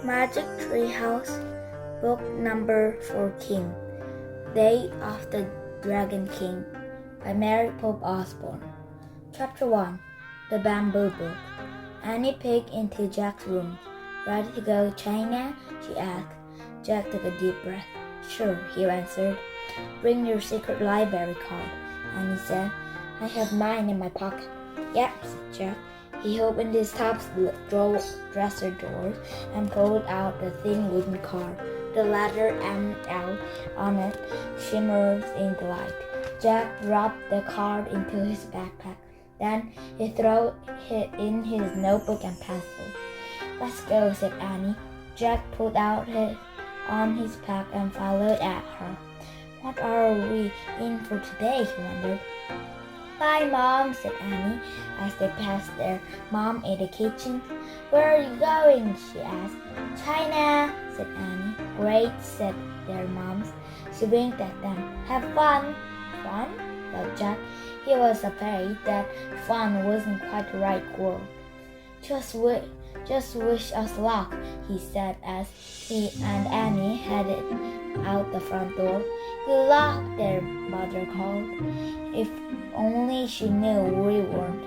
Magic Treehouse, Book Number 14, Day of the Dragon King, by Mary Pope Osborne. Chapter 1, The Bamboo Book. Annie peeked into Jack's room. "Ready to go to China?" she asked. Jack took a deep breath. "Sure," he answered. "Bring your secret library card," Annie said. "I have mine in my pocket." "Yep," said Jack. He opened his top dresser drawers and pulled out the thin wooden card. The letter M out on it shimmered in the light. Jack dropped the card into his backpack. Then he threw it in his notebook and pencil. "Let's go," said Annie. Jack pulled out on his pack and followed at her. "What are we in for today?" he wondered. "Bye, Mom," said Annie as they passed their mom in the kitchen. "Where are you going?" she asked. "China," said Annie. "Great," said their moms. She winked at them. "Have fun." "Fun?" thought Jack. He was afraid that fun wasn't quite the right word. Just wish us luck," he said as he and Annie headed out the front door. "Good luck," their mother called. If only she knew we weren't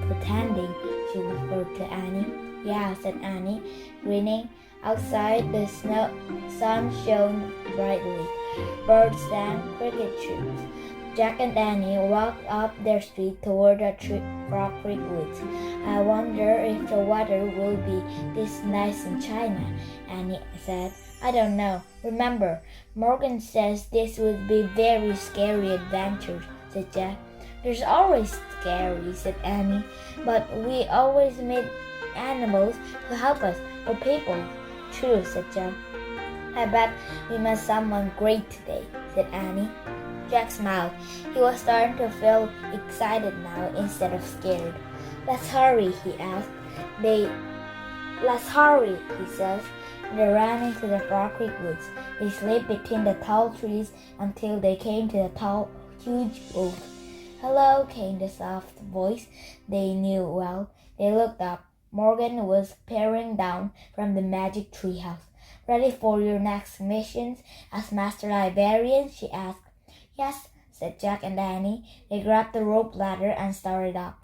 pretending, she whispered to Annie. "Yeah," said Annie, grinning. Outside, the sun shone brightly. Birds sang, cricket chirped. Jack and Annie walked up their street toward the Frog Creek woods. "I wonder if the weather will be this nice in China," Annie said. "I don't know. Remember, Morgan says this would be very scary adventures," said Jack. "There's always scary," said Annie. "But we always meet animals who help us, or people." "True," said Jack. "I bet we met someone great today," said Annie. Jack smiled. He was starting to feel excited now instead of scared. "Let's hurry," he asked. "Let's hurry," he says. They ran into the Frog Creek woods. They slipped between the tall trees until they came to the huge oak. "Hello," came the soft voice they knew well. They looked up. Morgan was peering down from the magic treehouse. "Ready for your next missions as Master Librarian?" she asked. "Yes," said Jack and Annie. They grabbed the rope ladder and started up.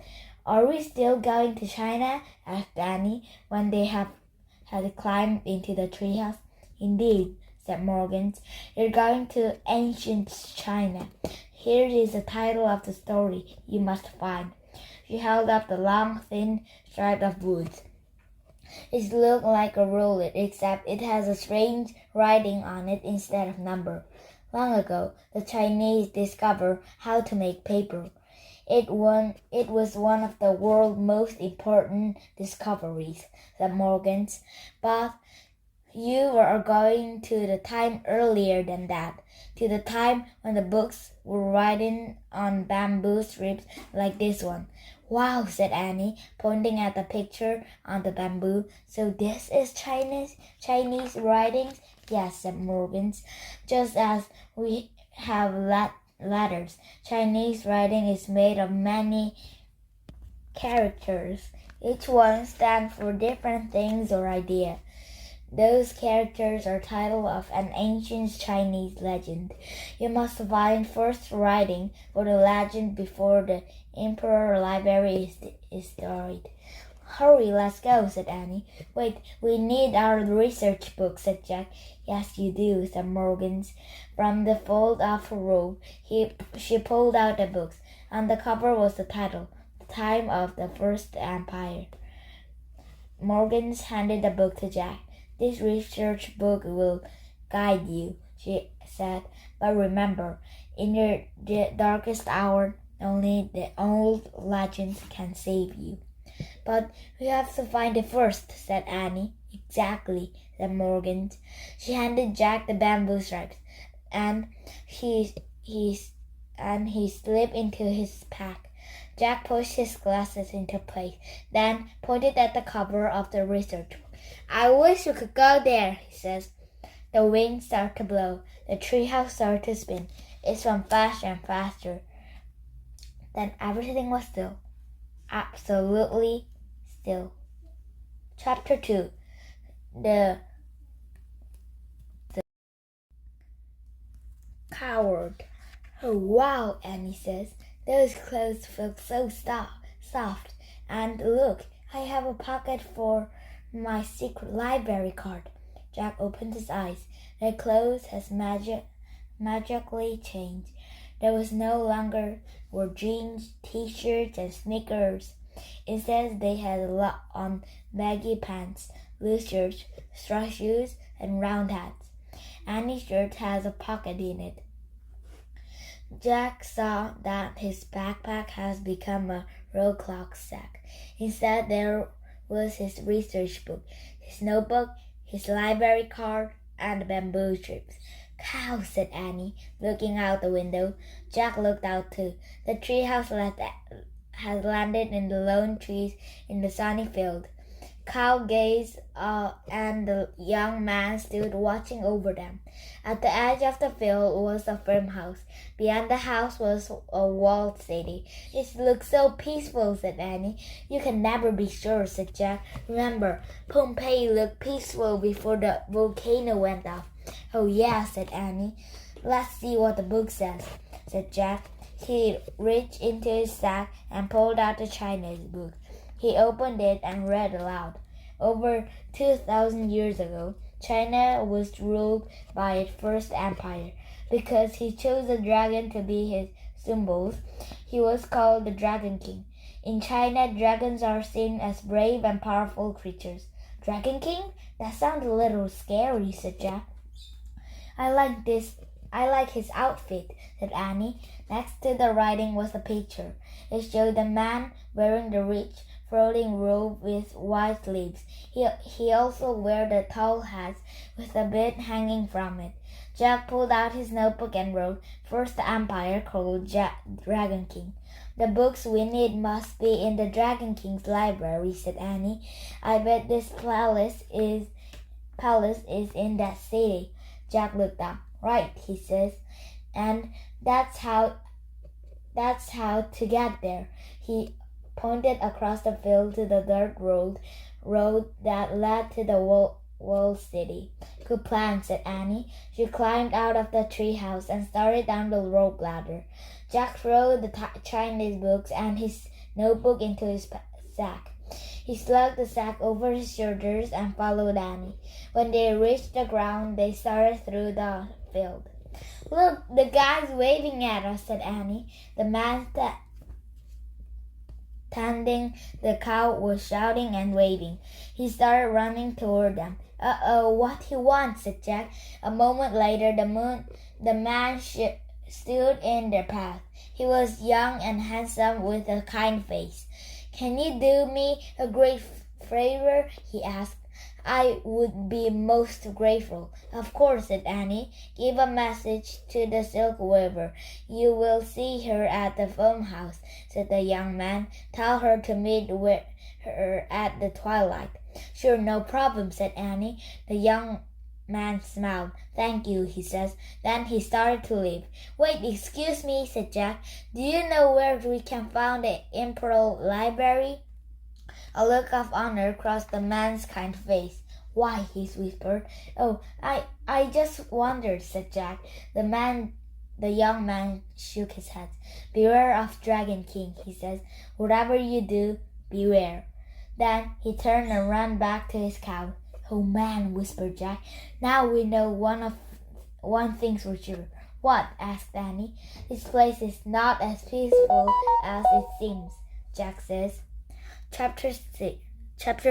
"Are we still going to China?" asked Annie when they had climbed into the treehouse. "Indeed," said Morgan. "You're going to ancient China. Here is the title of the story you must find." She held up the long, thin strip of wood. It looked like a ruler, except it has a strange writing on it instead of number. "Long ago, the Chinese discovered how to make paper. It was one of the world's most important discoveries," said Morgan. "But you are going to the time earlier than that, to the time when the books were written on bamboo strips like this one." "Wow," said Annie, pointing at the picture on the bamboo. "So this is Chinese writings?" "Yes," said Morgan. "Just as we have letters. Chinese writing is made of many characters. Each one stands for different things or idea. Those characters are title of an ancient Chinese legend. You must find first writing for the legend before the Emperor Library is destroyed." "Hurry, let's go," said Annie. "Wait, we need our research book," said Jack. "Yes, you do," said Morgan. From the fold of her robe, she pulled out the books. On the cover was the title, "The Time of the First Empire." Morgan handed the book to Jack. "This research book will guide you," she said. "But remember, in your darkest hour, only the old legends can save you." "But we have to find it first," said Annie. "Exactly," said Morgan. She handed Jack the bamboo stripes, and he slipped into his pack. Jack pushed his glasses into place, then pointed at the cover of the research book. "I wish we could go there," he says. The wind started to blow. The treehouse started to spin. It spun faster and faster. Then everything was still. Absolutely still. Chapter 2. the coward. Oh wow, Annie says. Those clothes feel so soft. And look, I have a pocket for my secret library card. Jack opened his eyes. The clothes had magically changed. There was no longer were jeans, t-shirts, and sneakers. Instead, they had on baggy pants, loose shirts, straw shoes, and round hats. Annie's shirt has a pocket in it. Jack saw that his backpack has become a roll clock sack. Instead, there was his research book, his notebook, his library card, and bamboo strips. Cow, said Annie, looking out the window. Jack looked out too. The treehouse had landed in the lone trees in the sunny field. Cow gazed, and the young man stood watching over them. At the edge of the field was a farmhouse. Beyond the house was a walled city. It looked so peaceful, said Annie. You can never be sure, said Jack. Remember, Pompeii looked peaceful before the volcano went off. Oh yeah, said Annie. Let's see what the book says, said Jack. He reached into his sack and pulled out the Chinese book. He opened it and read aloud. Over 2,000 years ago, China was ruled by its first empire. Because he chose a dragon to be his symbol, he was called the Dragon King. In China, dragons are seen as brave and powerful creatures. Dragon King? That sounds a little scary, said Jack. I like his outfit, said Annie. Next to the writing was a picture. It showed a man wearing the rich, floating robe with wide sleeves. He also wore the tall hat with a bit hanging from it. Jack pulled out his notebook and wrote, First Empire called Dragon King. The books we need must be in the Dragon King's library, said Annie. I bet this palace is in that city. Jack looked up. Right, he says. And that's how to get there. He pointed across the field to the dirt road that led to the walled city. Good plan, said Annie. She climbed out of the treehouse and started down the rope ladder. Jack threw the Chinese books and his notebook into his sack. He slugged the sack over his shoulders and followed Annie. When they reached the ground, they started through the field. Look, the guy's waving at us, said Annie. The man tending the cow was shouting and waving. He started running toward them. Uh-oh, what he wants, said Jack. A moment later, the man stood in their path. He was young and handsome with a kind face. Can you do me a great favor? He asked. I would be most grateful. Of course, said Annie. Give a message to the silk weaver. You will see her at the farmhouse, said the young man. Tell her to meet her at the twilight. Sure, no problem, said Annie. The young man smiled. Thank you, he says. Then he started to leave. Wait, excuse me, said Jack. Do you know where we can find the Imperial Library? A look of honor crossed the man's kind face. Why, he whispered. Oh, I just wondered, said Jack. The young man shook his head. Beware of Dragon King, he says. Whatever you do, beware. Then he turned and ran back to his cow. Oh man, whispered Jack. Now we know one thing's for sure. What? Asked Annie. This place is not as peaceful as it seems, Jack says. Chapter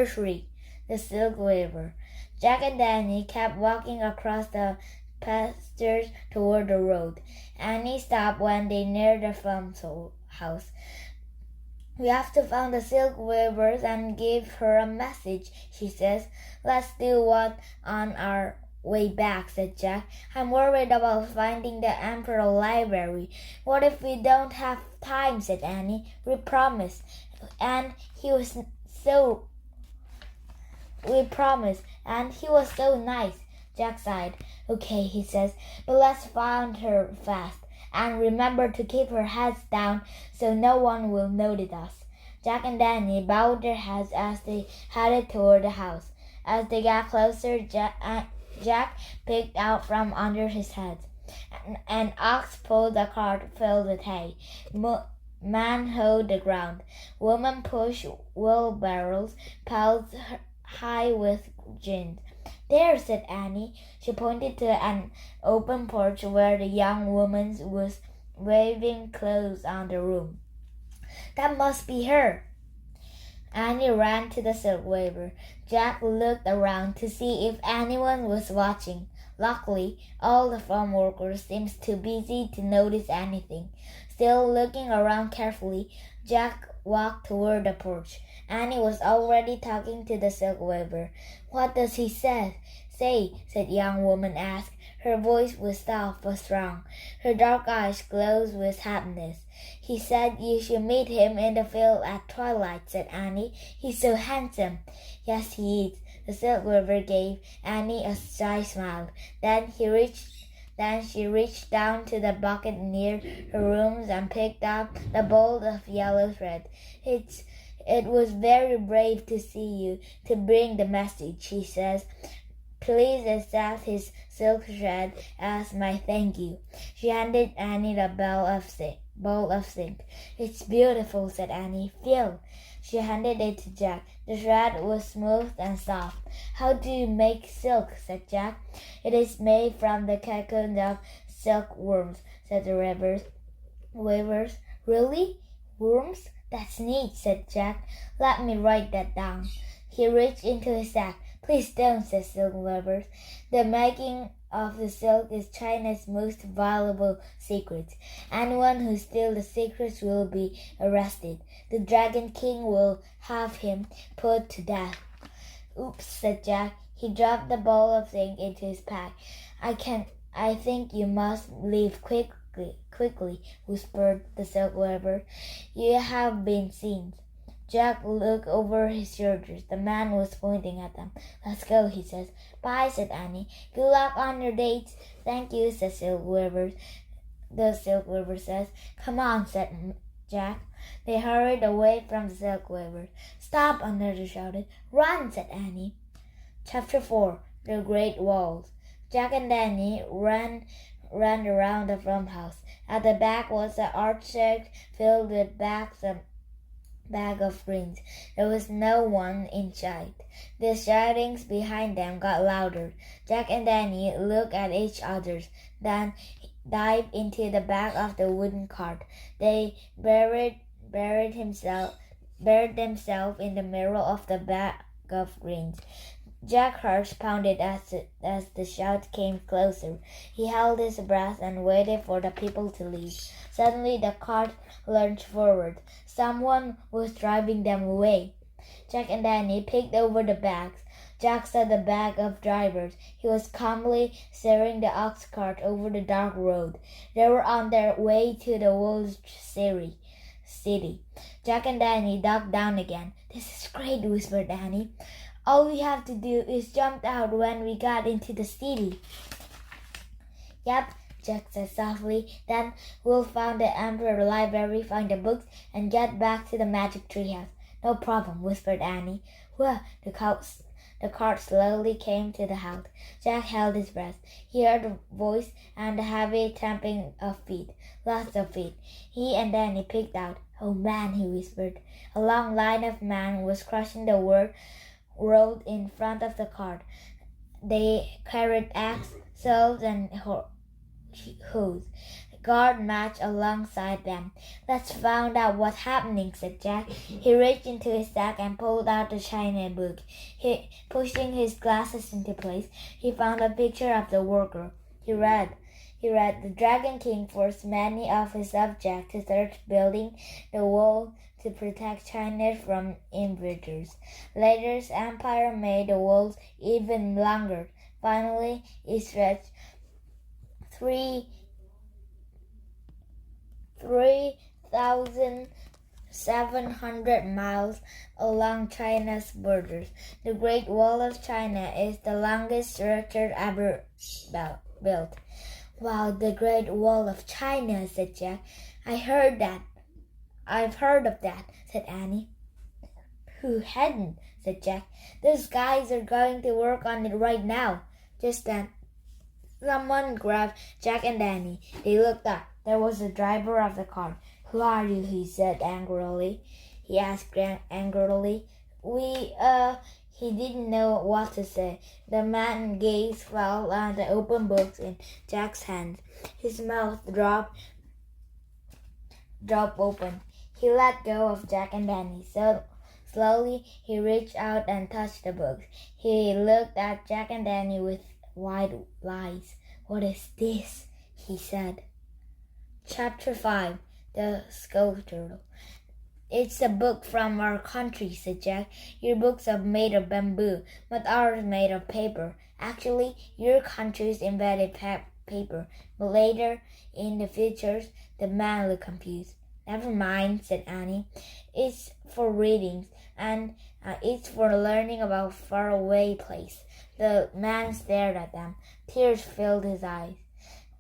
3. The Silk Weaver. Jack and Annie kept walking across the pastures toward the road. Annie stopped when they neared the farmhouse. We have to find the silk weavers and give her a message, she says. Let's do what on our way back, said Jack. I'm worried about finding the Imperial Library. What if we don't have time, said Annie. We promised. And he was so nice. Jack sighed. Okay, he says, but let's find her fast. And remember to keep her heads down so no one will notice us. Jack and Danny bowed their heads as they headed toward the house. As they got closer, Jack picked out from under his head. An ox pulled a cart filled with hay. Man hoed the ground. Women pushed wheelbarrows piled high with gin. There, said Annie. She pointed to an open porch where the young woman was waving clothes on the room. That must be her. Annie ran to the silk waver. Jack looked around to see if anyone was watching. Luckily, all the farm workers seemed too busy to notice anything. Still looking around carefully, Jack walked toward the porch. Annie was already talking to the silk weaver. What does he say? Said young woman asked. Her voice was soft but strong. Her dark eyes glowed with happiness. He said you should meet him in the field at twilight, said Annie. He's so handsome. Yes, he is. The silk weaver gave Annie a shy smile. Then she reached down to the bucket near her rooms and picked up the bolt of yellow thread. It was very brave to see you, to bring the message, she says. Please accept his silk thread as my thank you. She handed Annie the bowl of silk. It's beautiful, said Annie. Feel. She handed it to Jack. The thread was smooth and soft. How do you make silk? Said Jack. It is made from the cocoon of silkworms, said the weavers. Really? Worms? That's neat, said Jack. Let me write that down. He reached into his sack. Please don't, said silk weavers. The making of the silk is China's most valuable secret. Anyone who steals the secrets will be arrested. The Dragon King will have him put to death. Oops, said Jack. He dropped the ball of ink into his pack. I think you must leave quickly, whispered the silk weaver. You have been seen. Jack looked over his shoulders. The man was pointing at them. Let's go, he says. Bye, said Annie. Good luck on your dates. Thank you, said Silk Weaver. The silk weaver says. Come on, said Jack. They hurried away from the silk weaver. Stop, another shouted. Run, said Annie. Chapter 4. The Great Walls. Jack and Annie ran around the farmhouse. At the back was an orchard filled with bag of greens. There was no one in sight. The shoutings behind them got louder. Jack and Danny looked at each other, then dived into the back of the wooden cart. They buried themselves in the middle of the bag of greens. Jack's heart pounded as the shout came closer. He held his breath and waited for the people to leave. Suddenly the cart lurched forward. Someone was driving them away. Jack and Danny picked over the bags. Jack saw the bag of drivers. He was calmly steering the ox cart over the dark road. They were on their way to the Wolf City. Jack and Danny ducked down again. This is great, whispered Danny. All we have to do is jump out when we got into the city. Yep, Jack said softly. Then we'll find the Emperor Library, find the books, and get back to the magic treehouse. No problem, whispered Annie. Well, the cart slowly came to the house. Jack held his breath. He heard a voice and the heavy tramping of feet. Lots of feet. He and Danny picked out. Oh man, he whispered. A long line of men was crossing the road in front of the cart. They carried axes, saws, and hoes. Guard marched alongside them. Let's find out what's happening, said Jack. He reached into his sack and pulled out the shiny book. Pushing his glasses into place, he found a picture of the worker. He read, The Dragon King forced many of his subjects to start building the wall to protect China from invaders. Later, his empire made the walls even longer. Finally, it stretched 3,700 miles along China's borders. The Great Wall of China is the longest structure ever built. Wow, the Great Wall of China, said Jack. I've heard of that, said Annie. Who hadn't, said Jack. "Those guys are going to work on it right now." Just then, someone grabbed Jack and Danny. They looked up. There was the driver of the car. "Who are you?" he said angrily. He asked angrily. He didn't know what to say. The man's gaze fell on the open books in Jack's hands. His mouth dropped open. He let go of Jack and Danny. So slowly he reached out and touched the books. He looked at Jack and Danny with wide eyes. "What is this?" he said. Chapter 5. The Sculpture. "It's a book from our country," said Jack. "Your books are made of bamboo, but ours made of paper. Actually, your country's invented paper, but later, in the future," the man looked confused. "Never mind," said Annie. "It's for readings, and it's for learning about faraway place." The man stared at them. Tears filled his eyes.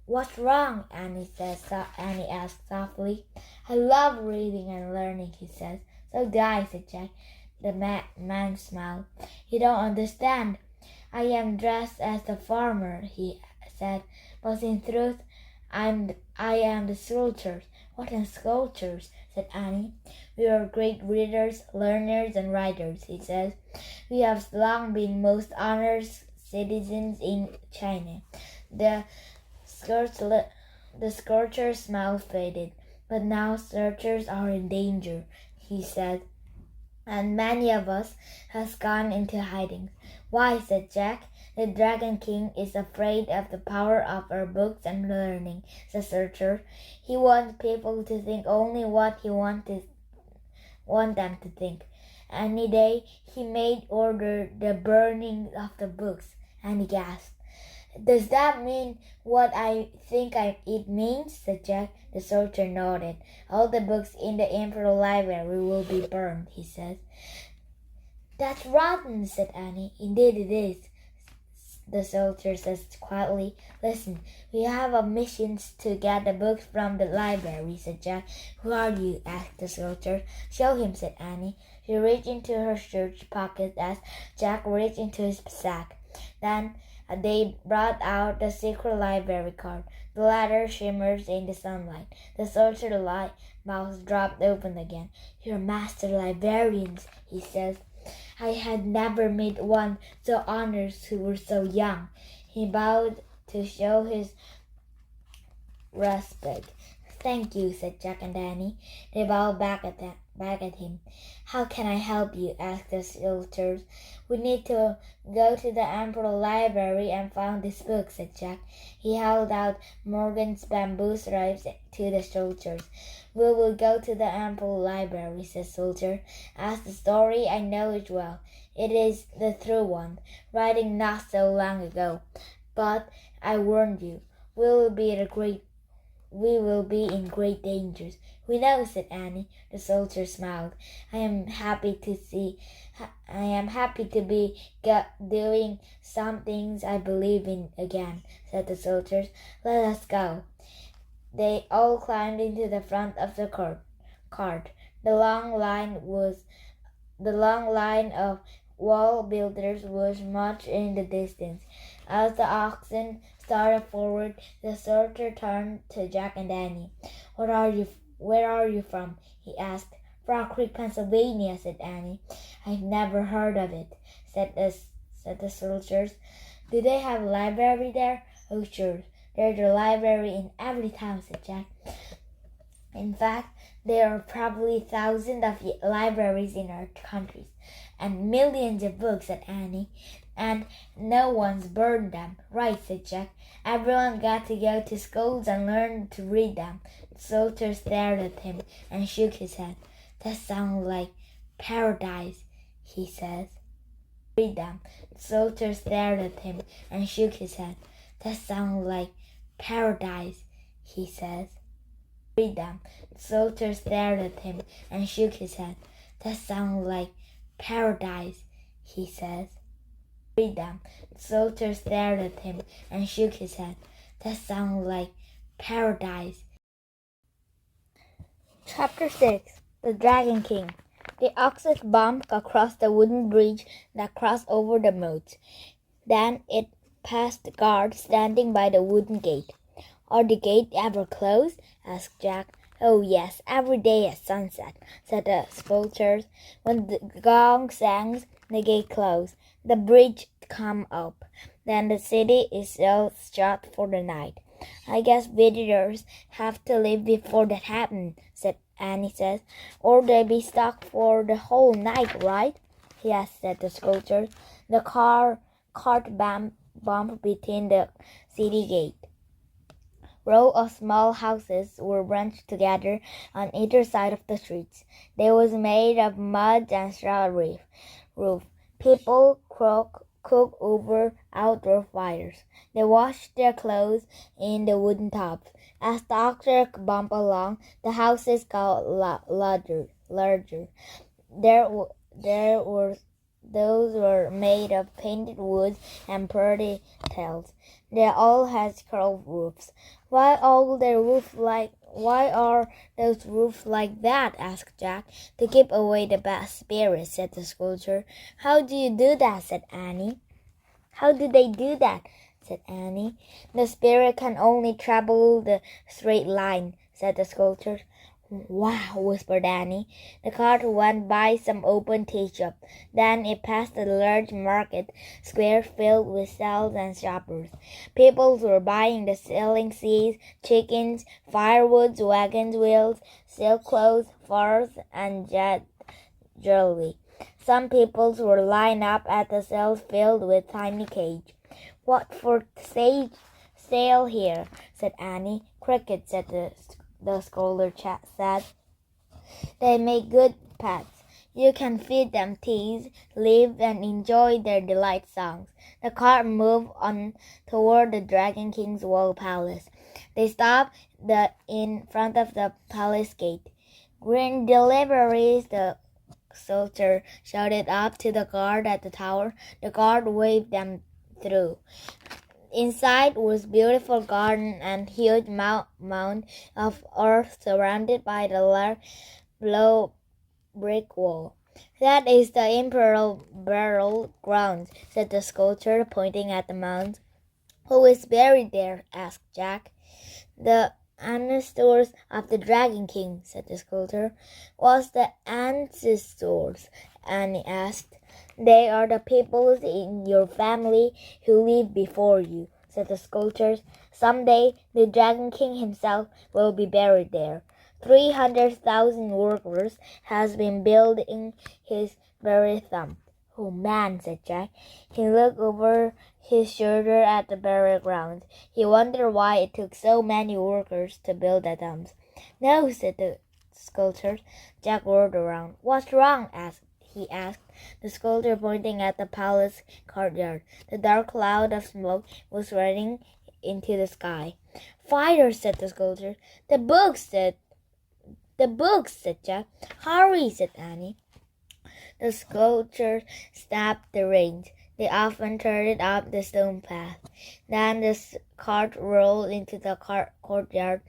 "What's wrong?" Annie asked softly. "I love reading and learning," he said. "So do I," said Jack. The man smiled. "You don't understand. I am dressed as the farmer," he said. "But in truth, I am the sculptor." "What are sculptors?" said Annie. "We are great readers, learners, and writers," he said. "We have long been most honored citizens in China." The sculptor's smile faded. "But now searchers are in danger," he said, "and many of us has gone into hiding." "Why?" said Jack. "The Dragon King is afraid of the power of our books and learning," said Searcher. "He wants people to think only what he want them to think. Any day he may order the burning of the books." And he gasped. "Does that mean what I think it means?" said Jack. The soldier nodded. "All the books in the Imperial Library will be burned," he said. "That's rotten," said Annie. "Indeed it is," the soldier said quietly. "Listen, we have a mission to get the books from the library," said Jack. "Who are you?" asked the soldier. "Show him," said Annie. She reached into her shirt pocket as Jack reached into his sack. Then they brought out the secret library card. The letter shimmered in the sunlight. The soldier's mouth dropped open again. "You're master librarians," he said. "I had never met one so honored who was so young." He bowed to show his respect. "Thank you," said Jack and Danny. They bowed back at him. "How can I help you?" asked the soldiers. "We need to go to the Imperial Library and find this book," said Jack. He held out Morgan's bamboo stripes to the soldiers. "We will go to the Imperial Library," said the soldier. "As the story, I know it well. It is the true one, writing not so long ago. But I warned you, we will be in great danger." "We know," said Annie. The soldier smiled. I am happy to be doing some things I believe in again," said the soldiers. "Let us go." They all climbed into the front of the cart. The long line of wall builders was much in the distance. As the oxen started forward, the soldier turned to Jack and Danny. "Where are you from?" he asked. "Frog Creek, Pennsylvania," said Annie. "I've never heard of it," said the soldiers. "Do they have a library there?" "Oh, sure. There's a library in every town," said Jack. "In fact, there are probably thousands of libraries in our countries, and millions of books," said Annie. "And no one's burned them." "Right," said Jack. "Everyone got to go to schools and learn to read them." The soldier stared at him and shook his head. "That sounds like paradise," he said. "Read them." The soldier stared at him and shook his head. "That sounds like paradise," he said. "Read them." The soldier stared at him and shook his head. "That sounds like paradise," he said. "Read them." The soldier stared at him and shook his head. "That sounds like paradise." Chapter 6. The Dragon King. The oxes bumped across the wooden bridge that crossed over the moat. Then it passed the guard standing by the wooden gate. "Are the gates ever closed?" asked Jack. "Oh, yes, every day at sunset," said the sculptor. "When the gong sang, the gate closed. The bridge come up. Then the city is shut for the night." "I guess visitors have to leave before that happens," said Annie says. "Or they be stuck for the whole night, right?" "Yes," said the sculptor. The cart bumped between the city gate. Rows of small houses were bunched together on either side of the streets. They was made of mud and straw roof. People cook over outdoor fires. They washed their clothes in the wooden tubs. As the oxen bumped along, the houses got larger. Those were made of painted wood and pretty tiles. They all had curved roofs. Why are those roofs like that?" asked Jack. "To keep away the bad spirits," said the sculptor. "How do you do that?" said Annie. "How do they do that?" said Annie. "The spirit can only travel the straight line," said the sculptor. "Wow," whispered Annie. The cart went by some open tea shop. Then it passed a large market square filled with stalls and shoppers. People were buying and selling seeds, chickens, firewood, wagons, wheels, silk clothes, furs, and jewelry. Some people were lined up at the sales filled with tiny cages. "What for sale here?" said Annie. "Crickets," said the scholar said. "They make good pets. You can feed them, tease, live, and enjoy their delight songs." The cart moved on toward the Dragon King's walled palace. They stopped in front of the palace gate. "Green deliveries," the soldier shouted up to the guard at the tower. The guard waved them through. Inside was beautiful garden and huge mound of earth surrounded by the low brick wall. "That is the imperial burial ground," said the sculptor, pointing at the mound. "Who is buried there?" asked Jack. "The ancestors of the Dragon King," said the sculptor. "What's the ancestors?" Annie asked. "They are the people in your family who lived before you," said the sculptor. "Someday the Dragon King himself will be buried there. 300,000 workers has been building his very thumb." "Oh, man," said Jack. He looked over his shoulder at the burial ground. He wondered why it took so many workers to build the tombs. "No," said the sculptor. Jack whirled around. "What's wrong?" he asked, the sculptor pointing at the palace courtyard. The dark cloud of smoke was rising into the sky. "Fire," said the sculptor. The books," said Jack. "Hurry," said Annie. The sculptor snapped the reins. They often turned up the stone path. Then the cart rolled into the courtyard.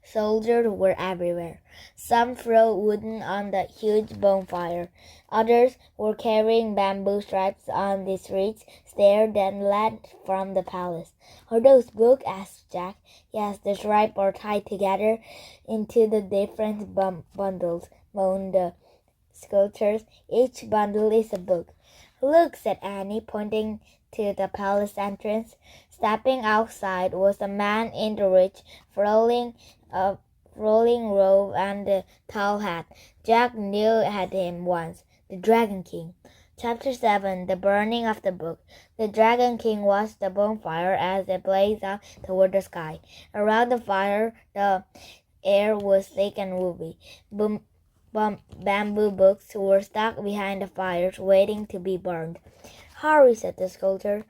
Soldiers were everywhere. Some threw wood on the huge bonfire. Others were carrying bamboo straps on the streets, stairs that led from the palace. "Are those books?" asked Jack. "Yes, the stripes are tied together into the different bundles," moaned the sculptors. "Each bundle is a book." "Look," said Annie, pointing to the palace entrance. Stepping outside was a man in the rich, rolling robe and a tall hat. Jack knew at him once. The Dragon King. Chapter 7. The Burning of the Book. The Dragon King watched the bonfire as it blazed up toward the sky. Around the fire, the air was thick and woolly. Bamboo books were stuck behind the fires, waiting to be burned. "Hurry," said the sculptor.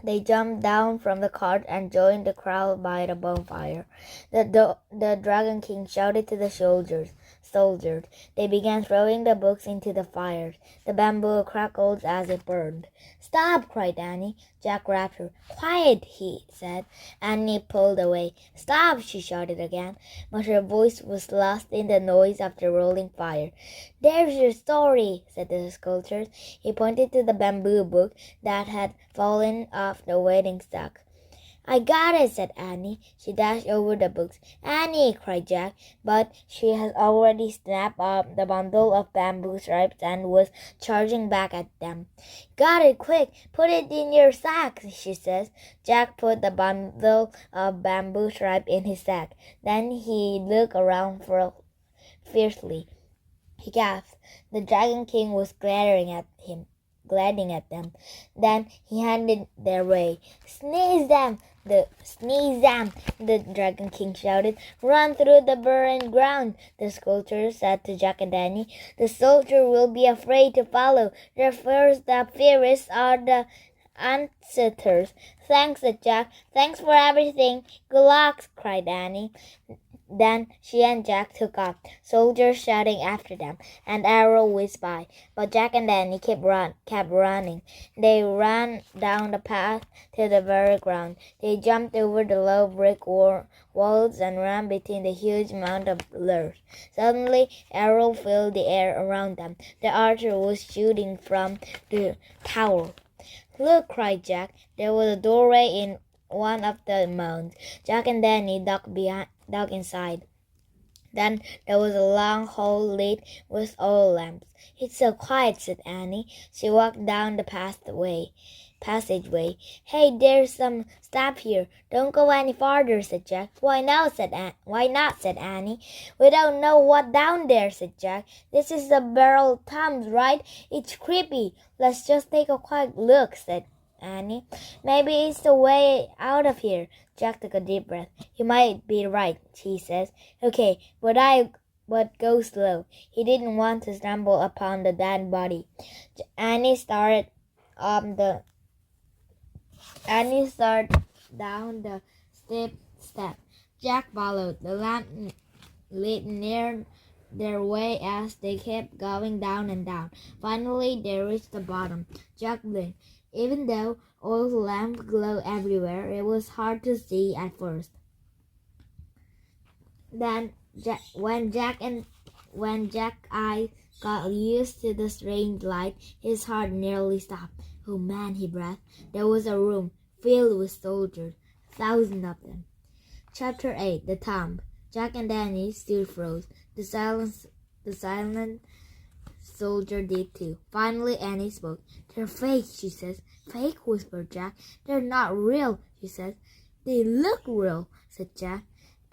They jumped down from the cart and joined the crowd by the bonfire. The Dragon King shouted to the soldiers, soldiers. They began throwing the books into the fires. The bamboo crackled as it burned. "Stop!" cried Annie. Jack grabbed her. "Quiet!" he said. Annie pulled away. "Stop!" she shouted again, but her voice was lost in the noise of the rolling fire. "There's your story," said the soldiers. He pointed to the bamboo book that had fallen off the wedding stock. "I got it," said Annie. She dashed over the books. "Annie!" cried Jack, but she had already snapped up the bundle of bamboo strips and was charging back at them. "Got it, quick! Put it in your sack," she says. Jack put the bundle of bamboo stripe in his sack. Then he looked around fiercely. He gasped. The Dragon King was glaring at them. Then he handed their way. "Seize them! Seize them!" the Dragon King shouted. "Run through the burned ground," the soldier said to Jack and Danny. "The soldier will be afraid to follow. The first the fiercest are the ancestors." "Thanks," said Jack. "Thanks for everything." "Good luck," cried Annie. Then she and Jack took off, soldiers shouting after them. An arrow whizzed by, but Jack and Danny kept running. They ran down the path to the very ground. They jumped over the low brick walls and ran between the huge mound of earth. Suddenly, arrows filled the air around them. The archer was shooting from the tower. "Look!" cried Jack. There was a doorway in one of the mounds. Jack and Danny dug inside. Then there was a long hole lit with oil lamps. "It's so quiet," said Annie. She walked down the passageway. "Hey, there's some stuff here." "Don't go any farther," said Jack. "Why not?" said Annie. "We don't know what's down there," said Jack. "This is the barrel tombs, right? It's creepy." "Let's just take a quick look," said Annie. "Maybe it's the way out of here." Jack took a deep breath. "You might be right," he says. "Okay, but go slow." He didn't want to stumble upon the dead body. Annie started down the steep step. Jack followed. The lamp lit near their way as they kept going down and down. Finally, they reached the bottom. Jack blinked. Even though oil lamps glow everywhere, it was hard to see at first. Then, when Jack's eyes got used to the strange light, his heart nearly stopped. "Oh man," he breathed. There was a room filled with soldiers, thousands of them. Chapter 8. The Tomb. Jack and Danny still froze. The silent soldier did too. Finally, Annie spoke. "They're fake," she says. "Fake?" whispered Jack. "They're not real," she says. "They look real," said Jack.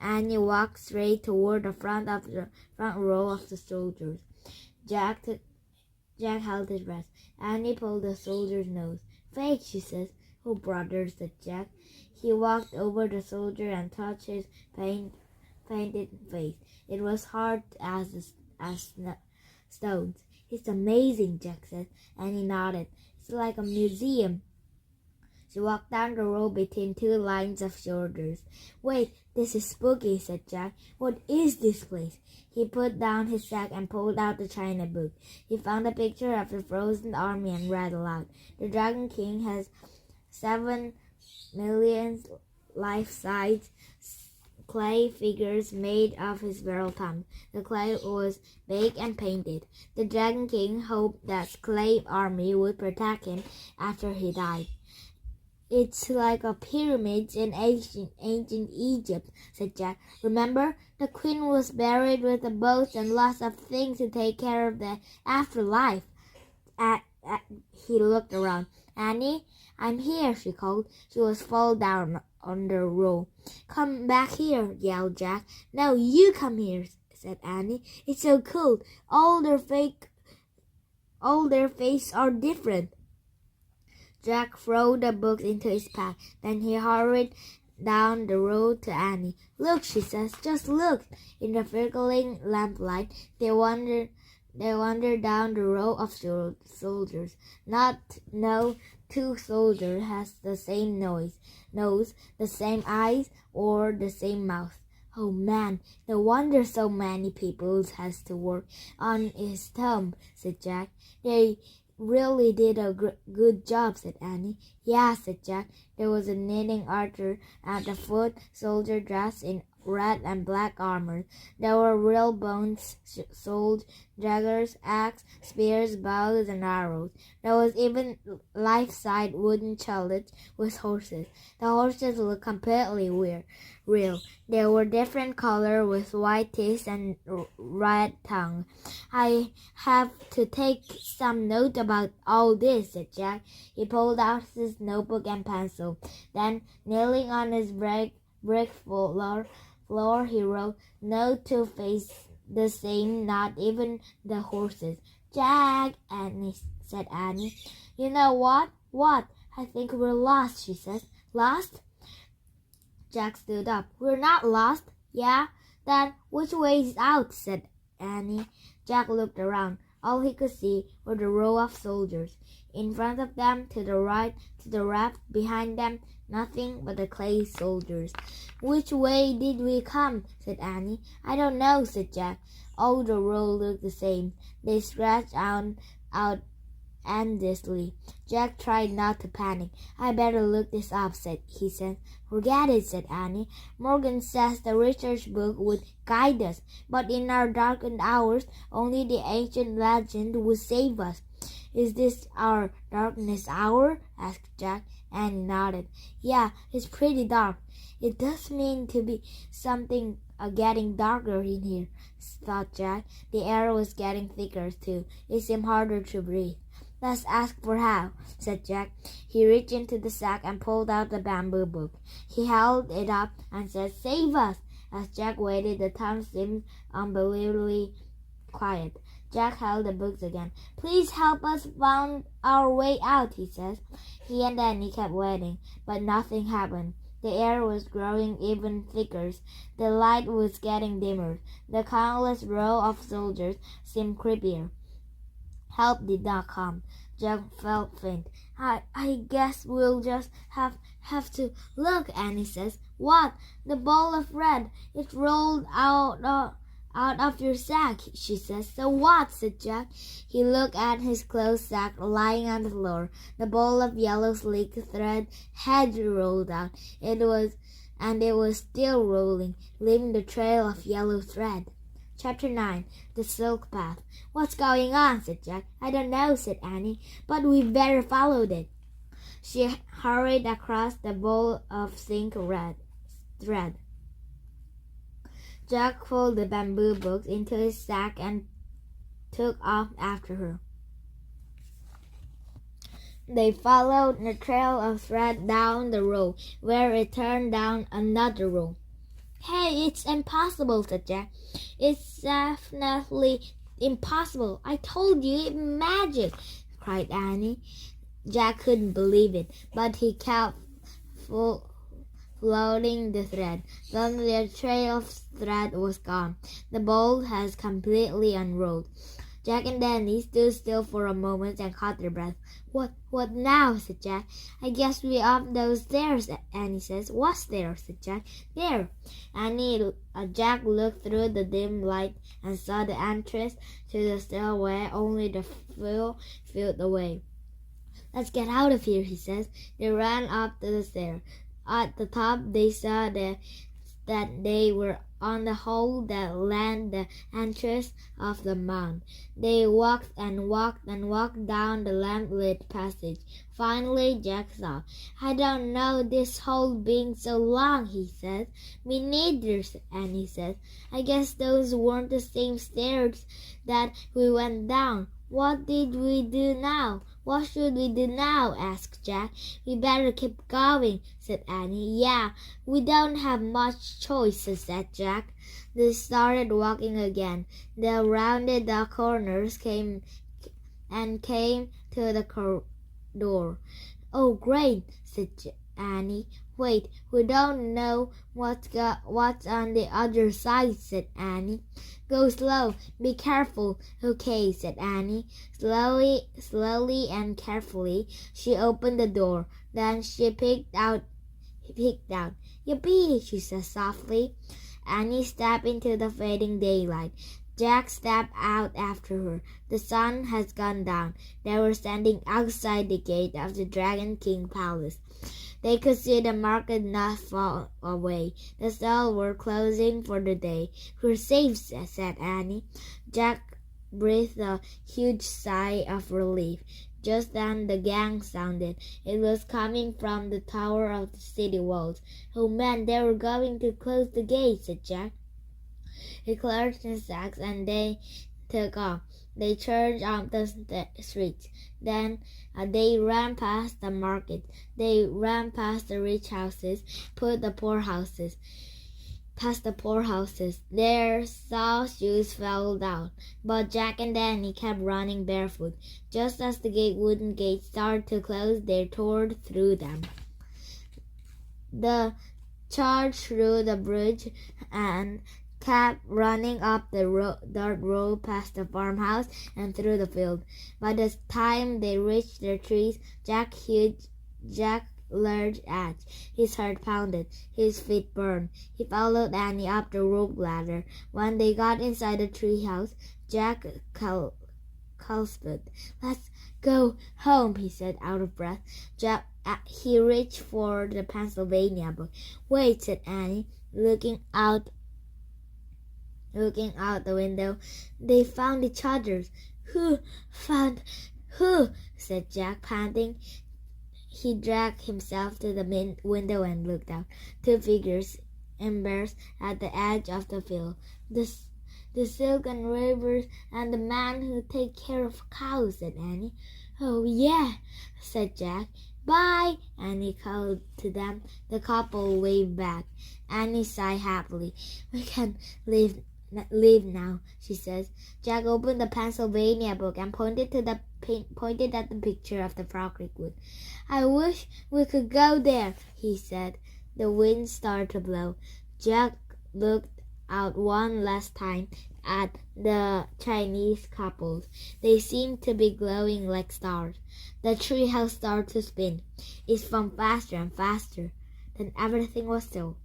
Annie walked straight toward the front row of the soldiers. Jack held his breath. Annie pulled the soldier's nose. "Fake," she says. "Oh, brother," said Jack. He walked over the soldier and touched his painted face. It was hard as stones. "It's amazing," Jack said. Annie nodded. "It's like a museum." She walked down the road between two lines of soldiers. "Wait, this is spooky," said Jack. "What is this place?" He put down his sack and pulled out the china book. He found a picture of the frozen army and read aloud. "The Dragon King has 7 million life-size clay figures made of his barrel tomb. The clay was baked and painted. The Dragon King hoped that clay army would protect him after he died." "It's like a pyramid in ancient Egypt," said Jack. "Remember, the queen was buried with the boats and lots of things to take care of the afterlife." He looked around. "Annie, I'm here," she called. She was fall down on the row. "Come back here," yelled Jack. "No, you come here," said Annie. "It's so cool. All their faces are different." Jack threw the books into his pack. Then he hurried down the road to Annie. "Look," she says. "Just look." In the flickering lamplight, they wandered down the row of soldiers. No two soldiers has the same nose, the same eyes, or the same mouth. Oh man, no wonder so many people has to work on his thumb, said Jack. They really did a good job, said Annie. Yeah, said Jack. There was a knitting Arthur at the foot, soldier dressed in red and black armor. There were real bones, swords, daggers, axes, spears, bows, and arrows. There was even life-size wooden chariots with horses. The horses looked completely real. They were different colors with white teeth and red tongue. I have to take some note about all this, said Jack. He pulled out his notebook and pencil. Then, kneeling on his brick floor, he wrote, "No two faces the same, not even the horses." Jack, said Annie. You know what? What? I think we're lost, she says. Lost? Jack stood up. We're not lost. Yeah? Then which way is out? Said Annie. Jack looked around. All he could see were the row of soldiers. In front of them, to the right, to the left, behind them, nothing but the clay soldiers. Which way did we come? Said Annie. I don't know, said Jack. All the row looked the same. They stretched out endlessly. Jack tried not to panic. I better look this up, he said. Forget it, said Annie. Morgan says the research book would guide us, but in our darkened hours, only the ancient legend would save us. Is this our darkness hour? Asked Jack. Annie nodded. Yeah, it's pretty dark. It does mean to be something getting darker in here, thought Jack. The air was getting thicker, too. It seemed harder to breathe. Let's ask for help, said Jack. He reached into the sack and pulled out the bamboo book. He held it up and said, Save us! As Jack waited, the town seemed unbelievably quiet. Jack held the books again. Please help us find our way out, he said. He and Annie kept waiting, but nothing happened. The air was growing even thicker. The light was getting dimmer. The countless row of soldiers seemed creepier. Help did not come. Jack felt faint. I guess we'll just have to look, Annie says. What? The ball of red. It rolled out of your sack, she says. So what? Said Jack. He looked at his clothes sack lying on the floor. The ball of yellow sleek thread had rolled out. It was still rolling, leaving the trail of yellow thread. Chapter 9. The Silk Path. What's going on? Said Jack. I don't know, said Annie, but we better follow it. She hurried across the ball of silk red thread. Jack pulled the bamboo books into his sack and took off after her. They followed the trail of thread down the road, where it turned down another road. Hey, it's impossible, said Jack. It's definitely impossible. I told you, it's magic, cried Annie. Jack couldn't believe it, but he kept floating the thread. Then the trail of thread was gone. The ball has completely unrolled. Jack and Danny stood still for a moment and caught their breath. What now? Said Jack. I guess we're up those stairs, Annie says. What stairs? Said Jack. There. Jack looked through the dim light and saw the entrance to the stairway, only the fuel filled the way. Let's get out of here, he says. They ran up to the stairs. At the top, they saw that they were on the hole that led the entrance of the mound. They walked and walked and walked down the lamp-lit passage. Finally, Jack saw. I don't know this hole being so long, he said. Me neither, Annie said. I guess those weren't the same stairs that we went down. What did we do now? What should we do now? Asked Jack. We better keep going, said Annie. Yeah, we don't have much choice, said Jack. They started walking again. They rounded the corners, came to the corridor. Oh, great, said Annie. Wait, we don't know what's on the other side, said Annie. Go slow, be careful. Okay, said Annie. Slowly and carefully, she opened the door. Then she peeked out. Yippee, she said softly. Annie stepped into the fading daylight. Jack stepped out after her. The sun has gone down. They were standing outside the gate of the Dragon King Palace. They could see the market not far away. The stalls were closing for the day. "We're safe," said Annie. Jack breathed a huge sigh of relief. Just then the gang sounded. It was coming from the tower of the city walls. "Oh man, they were going to close the gate," said Jack. He clutched his axe and they took off. They charged up the streets. Then they ran past the market. They ran past the rich houses, past the poor houses. Their saw shoes fell down, but Jack and Danny kept running barefoot. Just as the wooden gate started to close, they tore through them. They charged through the bridge and kept running up the dirt road past the farmhouse and through the field. By the time they reached the trees, Jack lurched at. His heart pounded. His feet burned. He followed Annie up the rope ladder. When they got inside the treehouse, Jack gasped. "Let's go home," he said, out of breath. He reached for the Pennsylvania book. "Wait," said Annie, looking out the window. "They found each other." "Who found who?" said Jack, panting. He dragged himself to the window and looked out. Two figures embarrassed at the edge of the field. The silken rivers and the man who takes care of cows," said Annie. "Oh, yeah," said Jack. "Bye," Annie called to them. The couple waved back. Annie sighed happily. "We can leave now," she says. Jack opened the Pennsylvania book and pointed at the picture of the Frog Creek Wood. "I wish we could go there," he said. The wind started to blow. Jack looked out one last time at the Chinese couples. They seemed to be glowing like stars. The treehouse started to spin. It spun faster and faster. Then everything was still.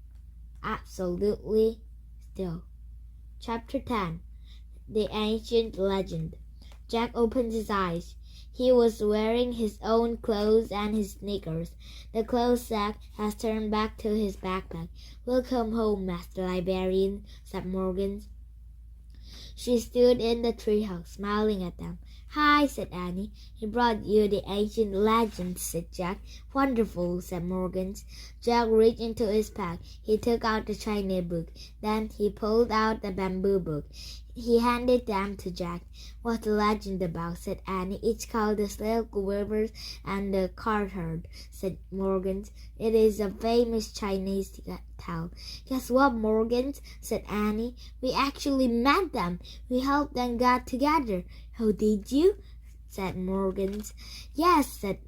Absolutely still. Chapter 10. The Ancient Legend. Jack opened his eyes. He was wearing his own clothes and his sneakers. The clothes sack has turned back to his backpack. "Welcome home, Master Librarian," said Morgan. She stood in the treehouse, smiling at them. "Hi," said Annie. "He brought you the Ancient Legend," said Jack. "Wonderful," said Morgan. Jack reached into his pack. He took out the Chinese book. Then he pulled out the bamboo book. He handed them to Jack. "What's the legend about?" said Annie. "It's called the Silk Weavers and the Cart-Herd," said Morgan. "It is a famous Chinese tale." "Guess what, Morgan?" said Annie. "We actually met them. We helped them get together." "Oh, did you?" said Morgan. "Yes," said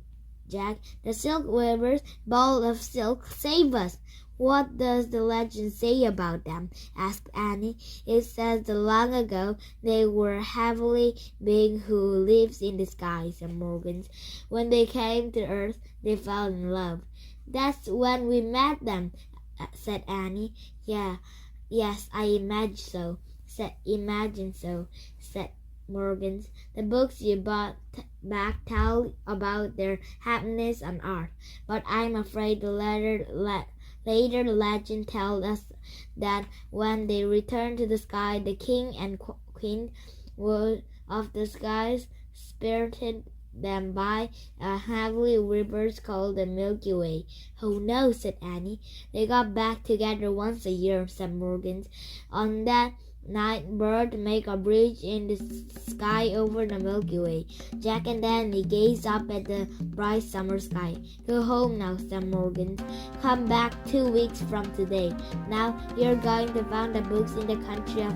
Jack. "The Silk Weavers, ball of silk, save us." "What does the legend say about them?" asked Annie. "It says that long ago they were heavenly beings who lives in the sky," said Morgan. "When they came to earth, they fell in love." "That's when we met them," said Annie. Yes, I imagine so," said Morgan. "The books you bought back tell about their happiness on earth, but I'm afraid the later legend tells us that when they returned to the sky, the king and queen of the skies spirited them by a heavenly river called the Milky Way." "Oh no," said Annie. "They got back together once a year," said Morgan. "On that night, birds make a bridge in the sky over the Milky Way." Jack and Danny gazed up at the bright summer sky. "Go home now," said Morgan. "Come back 2 weeks from today. Now you're going to find the books in the country of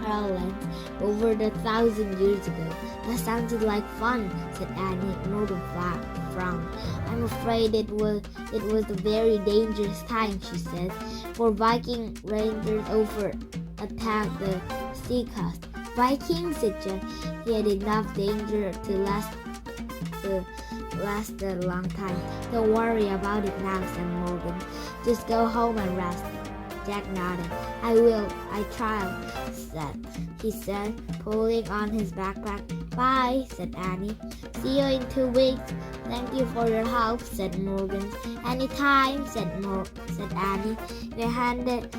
Ireland over 1,000 years ago." "That sounded like fun," said Annie. Morgan frowned. "I'm afraid it was a very dangerous time," she said, "for Viking rangers attacked the sea coast." "Vikings?" said Jack. "He had enough danger to last a long time." "Don't worry about it now," said Morgan. "Just go home and rest." Jack nodded. I will. I try, he said, pulling on his backpack. Bye, said Annie. See you in 2 weeks. Thank you for your help, said Morgan. Anytime, said Annie. They headed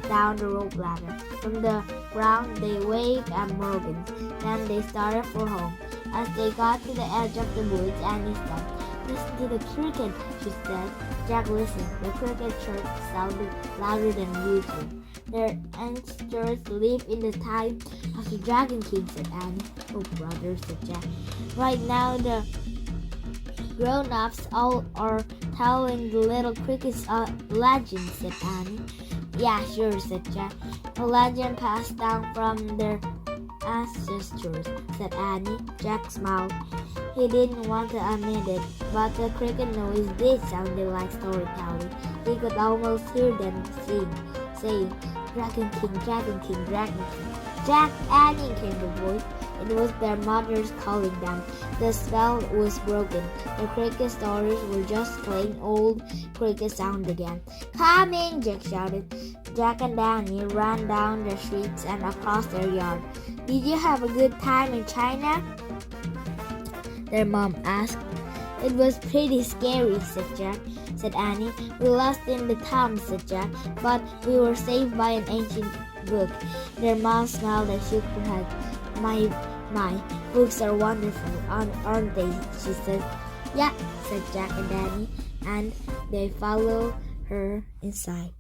down the rope ladder. From the ground, they waved at Morgan. Then they started for home. As they got to the edge of the woods, Annie stopped. Listen to the cricket, she said. Jack listened. The cricket chirp sounded louder than usual. Their ancestors live in the time of the Dragon King, said Annie. Oh, brother, said Jack. Right now, the grown-ups all are telling the little crickets a legend, said Annie. Yeah, sure, said Jack. A legend passed down from their ancestors, said Annie. Jack smiled. He didn't want to admit it, but the cricket noise did sound like storytelling. He could almost hear them saying, Dragon King, Dragon King, Dragon King. Jack, Annie, came the voice. It was their mothers calling them. The spell was broken. The cricket stories were just plain old cricket sound again. Coming, Jack shouted. Jack and Annie ran down the streets and across their yard. Did you have a good time in China? Their mom asked. It was pretty scary, said Annie. We lost in the town, said Jack, but we were saved by an ancient book. Their mom smiled and shook her head. My, books are wonderful, aren't they? She said. Yeah, said Jack and Annie, and they followed her inside.